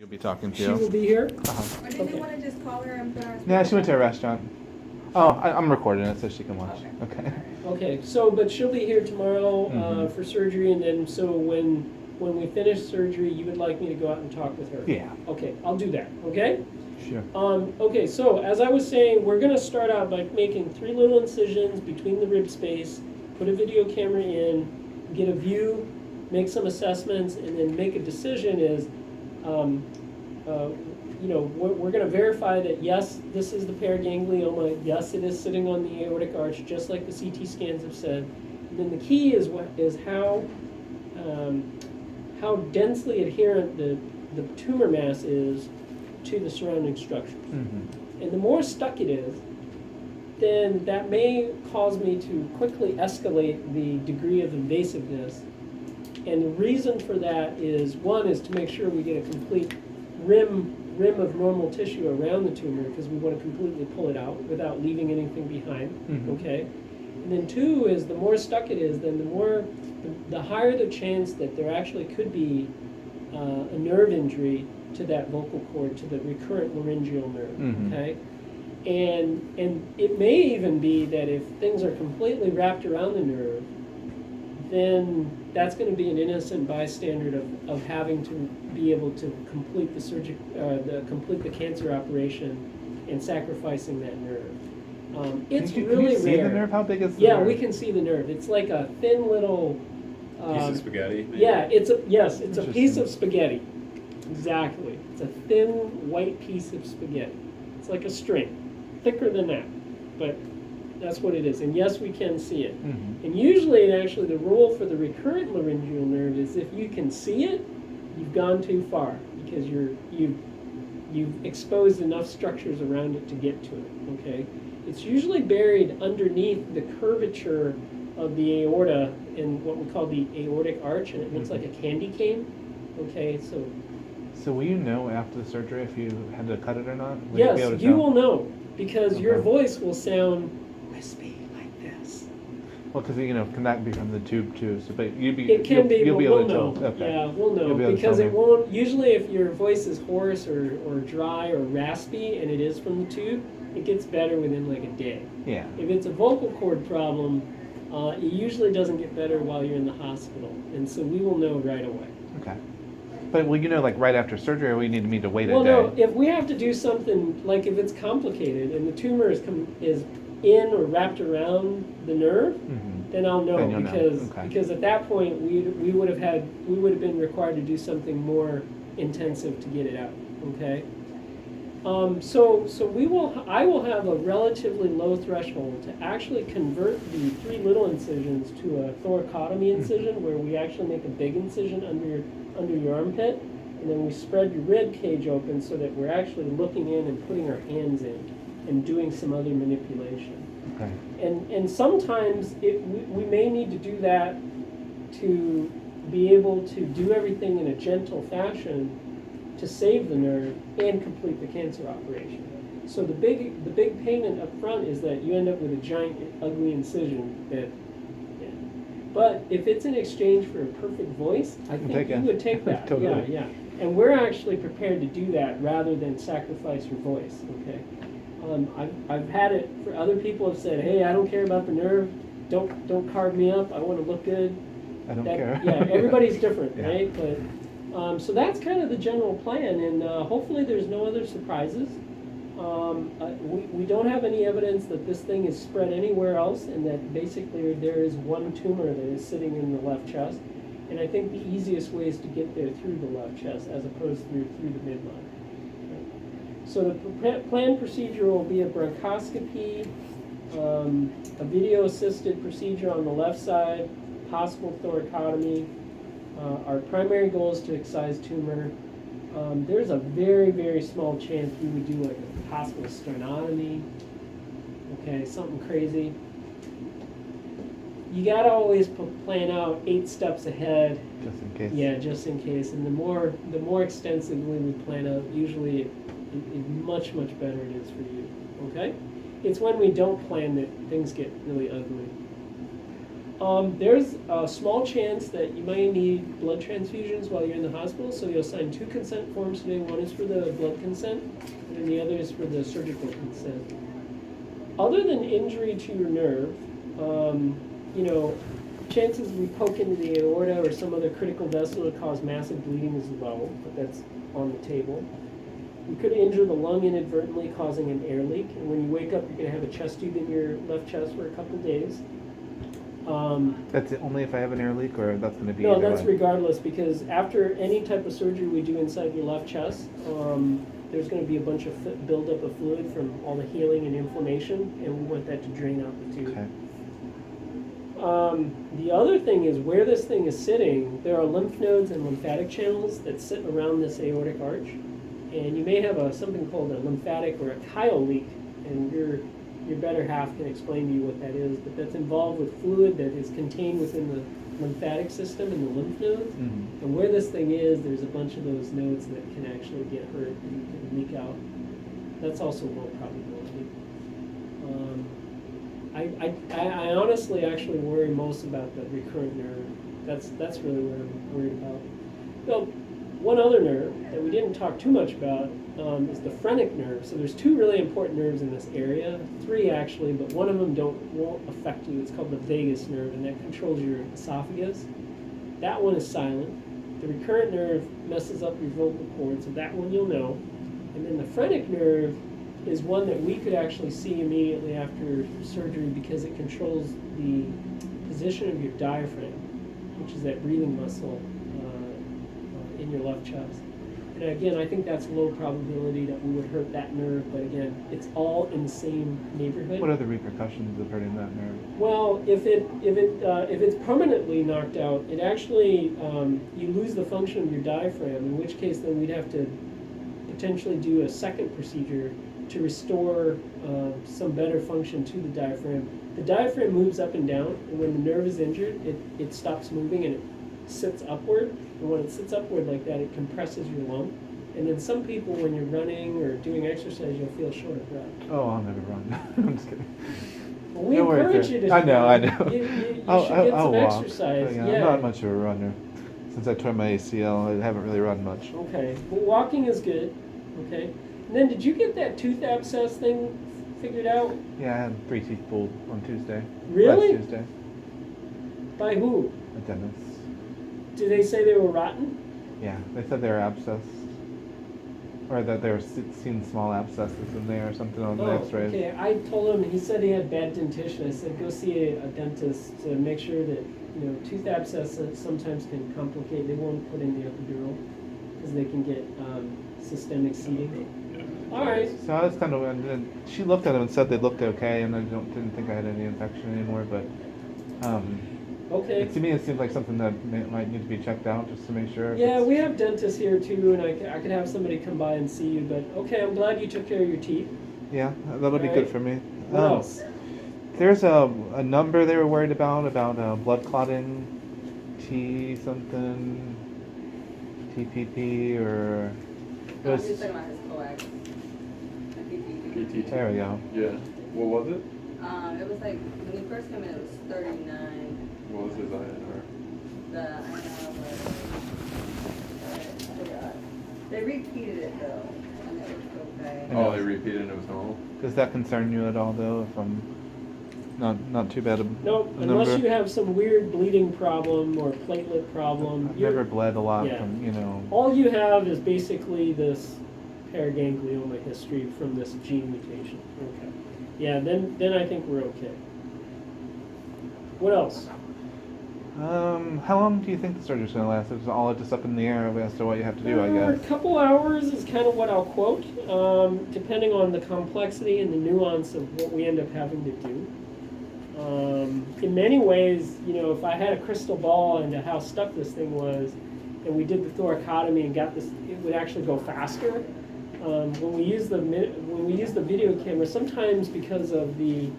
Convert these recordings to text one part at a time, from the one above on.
You'll be talking to. She will be here? Uh-huh. Or did you want to just call her and put her on Yeah, she went to a speakerphone? restaurant. Oh, I'm recording it so she can watch. Okay. Okay, so, but she'll be here tomorrow Mhm. for surgery, and then, so when we finish surgery, you would like me to go out and talk with her? Yeah. Okay, I'll do that, okay? Sure. Okay, so as I was saying, we're gonna start out by making 3 little incisions between the rib space, put a video camera in, get a view, make some assessments, and then make a decision is, you know, we're gonna verify that yes, this is the paraganglioma, yes, it is sitting on the aortic arch, just like the CT scans have said. And then the key is how densely adherent the tumor mass is to the surrounding structures. Mm-hmm. And the more stuck it is, then that may cause me to quickly escalate the degree of invasiveness. And the reason for that is, one is to make sure we get a complete rim of normal tissue around the tumor, because we want to completely pull it out without leaving anything behind, Mhm. okay? And then two is, the more stuck it is, then the higher the chance that there actually could be a nerve injury to that vocal cord, to the recurrent laryngeal nerve, Mhm. okay? And it may even be that if things are completely wrapped around the nerve, then that's going to be an innocent bystander of having to be able to complete complete the cancer operation and sacrificing that nerve. It's Can really you see rare. the nerve? How big is the Yeah, nerve? we can see the nerve. It's like a thin little. Piece of spaghetti, maybe? Yeah, it's a piece Interesting. of spaghetti. Exactly. It's a thin white piece of spaghetti. It's like a string, thicker than that, but that's what it is. And yes, we can see it. Mhm. And usually, actually, the rule for the recurrent laryngeal nerve is if you can see it, you've gone too far, because you've exposed enough structures around it to get to it. Okay, it's usually buried underneath the curvature of the aorta in what we call the aortic arch, and it looks like a candy cane. Okay, so So will you know after the surgery if you had to cut it or not? Will you be able yes, to you tell? will know, because your Okay. voice will sound wispy like this. Well, because can that be from the tube too? So, but It can you'll, be, you'll but be able we'll to know. tell. Okay. Yeah, we'll know, You'll be able to because tell it me. won't. Usually, if your voice is hoarse or dry or raspy, and it is from the tube, it gets better within like a day. Yeah. If it's a vocal cord problem, it usually doesn't get better while you're in the hospital, and so we will know right away. Okay. But will you know like right after surgery, or we need me to wait Well, a day? no, if we have to do something, like if it's complicated and the tumor is in or wrapped around the nerve, Mhm. then I'll know, Then you'll know. Okay. because at that point we would have been required to do something more intensive to get it out. Okay. So I will have a relatively low threshold to actually convert the 3 little incisions to a thoracotomy incision, where we actually make a big incision under your armpit, and then we spread your rib cage open so that we're actually looking in and putting our hands in and doing some other manipulation. Okay. And sometimes we may need to do that to be able to do everything in a gentle fashion to save the nerve and complete the cancer operation. So the big payment up front is that you end up with a giant ugly incision that. Yeah. But if it's in exchange for a perfect voice, I think Take you it. would take that. Totally. Yeah. And we're actually prepared to do that rather than sacrifice your voice. Okay. I've had it for other people have said, hey, I don't care about the nerve. Don't carve me up. I want to look good. I don't care. Yeah, everybody's different, Yeah. right? But so that's kind of the general plan, and hopefully there's no other surprises. We don't have any evidence that this thing is spread anywhere else, and that basically there is one tumor that is sitting in the left chest. And I think the easiest way is to get there through the left chest as opposed through the midline. So the planned procedure will be a bronchoscopy, a video-assisted procedure on the left side, possible thoracotomy. Our primary goal is to excise tumor. There's a very, very small chance we would do like a possible sternotomy. Okay, something crazy. You gotta always plan out 8 steps ahead. Just in case. Yeah, just in case. And the more extensively we plan out, usually it much better it is for you. Okay? It's when we don't plan that things get really ugly. There's a small chance that you might need blood transfusions while you're in the hospital, so you'll sign 2 consent forms today. One is for the blood consent, and then the other is for the surgical consent. Other than injury to your nerve, you know, chances we poke into the aorta or some other critical vessel to cause massive bleeding is low, but that's on the table. You could injure the lung inadvertently, causing an air leak, and when you wake up, you're going to have a chest tube in your left chest for a couple days. That's it, only if I have an air leak, or that's going to be No, either that's way? regardless, because after any type of surgery we do inside your left chest, there's going to be a bunch of buildup of fluid from all the healing and inflammation, and we want that to drain out the tube. Okay. The other thing is where this thing is sitting, there are lymph nodes and lymphatic channels that sit around this aortic arch, and you may have something called a lymphatic or a chyle leak, and your better half can explain to you what that is, but that's involved with fluid that is contained within the lymphatic system and the lymph nodes. Mm-hmm. And where this thing is, there's a bunch of those nodes that can actually get hurt and can leak out. That's also low probability. I honestly actually worry most about the recurrent nerve. That's really what I'm worried about. Well, one other nerve that we didn't talk too much about is the phrenic nerve. So there's 2 really important nerves in this area, 3 actually, but one of them won't affect you. It's called the vagus nerve, and that controls your esophagus. That one is silent. The recurrent nerve messes up your vocal cords, so that one you'll know. And then the phrenic nerve is one that we could actually see immediately after surgery because it controls the position of your diaphragm, which is that breathing muscle in your left chest. And again, I think that's low probability that we would hurt that nerve, but again, it's all in the same neighborhood. What are the repercussions of hurting that nerve? Well, if it's permanently knocked out, it actually you lose the function of your diaphragm. In which case, then we'd have to potentially do a second procedure to restore some better function to the diaphragm. The diaphragm moves up and down, and when the nerve is injured, it stops moving and it sits upward. And when it sits upward like that, it compresses your lung. And then some people, when you're running or doing exercise, you'll feel short of breath. Oh, I'll never run. I'm just kidding. Well, we No worries encourage there. you to. I know. You should get I'll some walk. exercise. Yeah, I'm not much of a runner. Since I tore my ACL, I haven't really run much. Okay. Well, walking is good. Okay. And then, did you get that tooth abscess thing figured out? Yeah, I had 3 teeth pulled on Tuesday. Really? Last Tuesday. By who? A dentist. Did they say they were rotten? Yeah, they said they were abscessed. Or that they were seeing small abscesses in there or something on the x-rays. Okay. I told him, he said he had bad dentition. I said, go see a dentist to make sure that, tooth abscesses sometimes can complicate. They won't put in the epidural because they can get systemic seeding. All right. So I was kind of, and she looked at them and said they looked okay, and I didn't think I had any infection anymore, but Okay. to me it seems like something that might need to be checked out just to make sure. Yeah, we have dentists here too, and I could have somebody come by and see you, but okay, I'm glad you took care of your teeth. Yeah, that'll be All good right. for me. What else? There's a number they were worried about blood clotting, T something, TPP, or it was, He's talking about his coax. PTT. there we go. Yeah. What was it? It was like, when he first came in, it was 39. What was his INR? I forgot. They repeated it though, and it was okay. I know. Oh, they repeated and it was normal? Does that concern you at all, though? If I'm not too bad a Nope, a unless number? you have some weird bleeding problem or platelet problem. I've you're- never bled a lot yeah. from, All you have is basically this paraganglioma history from this gene mutation. Okay. Yeah, then I think we're okay. What else? How long do you think the surgery's going to last? It's all just up in the air as to what you have to do, I A guess. couple hours is kind of what I'll quote, depending on the complexity and the nuance of what we end up having to do. In many ways, if I had a crystal ball into how stuck this thing was, and we did the thoracotomy and got this, it would actually go faster. When we use the video camera, sometimes because of the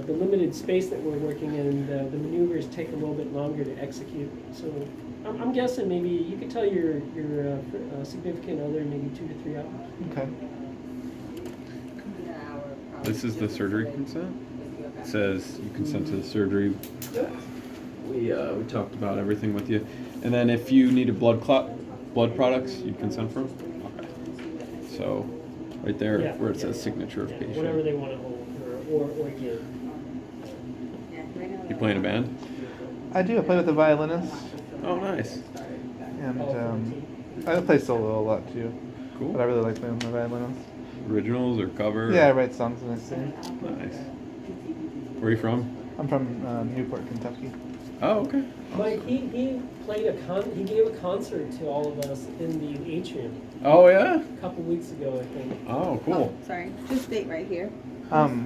limited space that we're working in, the maneuvers take a little bit longer to execute. So I'm guessing maybe you could tell your significant other maybe 2 to 3 hours. Okay. An hour, probably. This is the surgery consent? It says you consent to the surgery. We talked about everything with you, and then if you needed blood products, you consent for them. Okay. So, right there Yeah, where it yeah, says yeah. signature of Yeah, patient. whatever they want to hold or give. Yeah, right now. You play in a band? I do. I play with a violinist, Oh, nice. and Oh, I play solo a lot too. Cool. But I really like playing with my violinist. Originals or cover? Yeah, I write songs and I sing. Nice. Where are you from? I'm from Newport, Kentucky. Oh, okay. Mike, he played he gave a concert to all of us in the atrium Oh, yeah? a couple weeks ago, I think. Oh, cool. Oh, sorry, just date right here. Because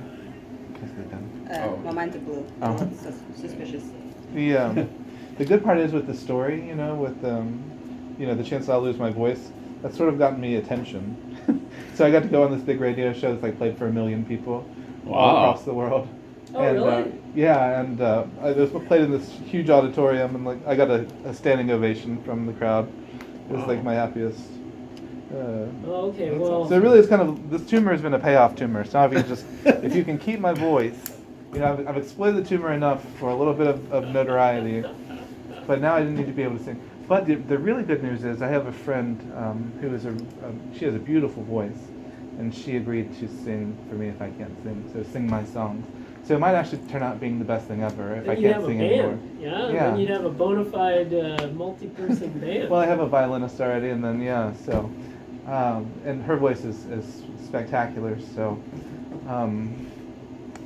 they're done. Oh. Well, mine's a blue. Oh. It's suspicious. The good part is with the story, you know, with the chance I'll lose my voice. That's sort of gotten me attention. So I got to go on this big radio show that's like played for 1 million people all Wow. across the world. Oh, and, really? yeah, and I was played in this huge auditorium, and like I got a standing ovation from the crowd. It was like my happiest. Oh, okay, well. So it really is kind of, this tumor has been a payoff tumor. So if you can keep my voice, you know, I've exploited the tumor enough for a little bit of notoriety, but now I didn't need to be able to sing. But the really good news is I have a friend who is she has a beautiful voice, and she agreed to sing for me if I can't sing, so sing my songs. So it might actually turn out being the best thing ever if I Then you'd can't have a sing band, anymore. yeah? Yeah. Then you'd have a bona fide multi-person band. Well, I have a violinist already, and then so, and her voice is spectacular. So,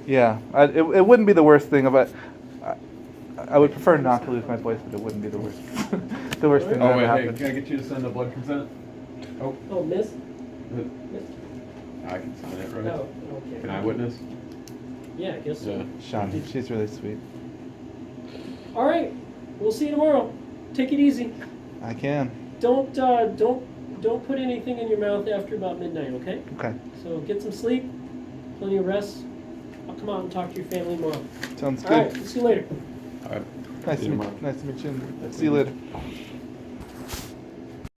it wouldn't be the worst thing, but I would prefer not to lose my voice, but it wouldn't be the worst the worst thing that Oh, ever wait, hey, happened. can I get you to send a blood consent? Oh, Oh, miss? I can sign it, right? Oh, okay. Can I witness? Yeah, I guess so. Yeah. Sean, she's really sweet. All right, we'll see you tomorrow. Take it easy. I can. Don't put anything in your mouth after about midnight, okay? Okay, So get some sleep, plenty of rest. I'll come out and talk to your family tomorrow. sounds All right, good. we'll see you later. All right. Nice See to you meet tomorrow. nice to meet you. See you later.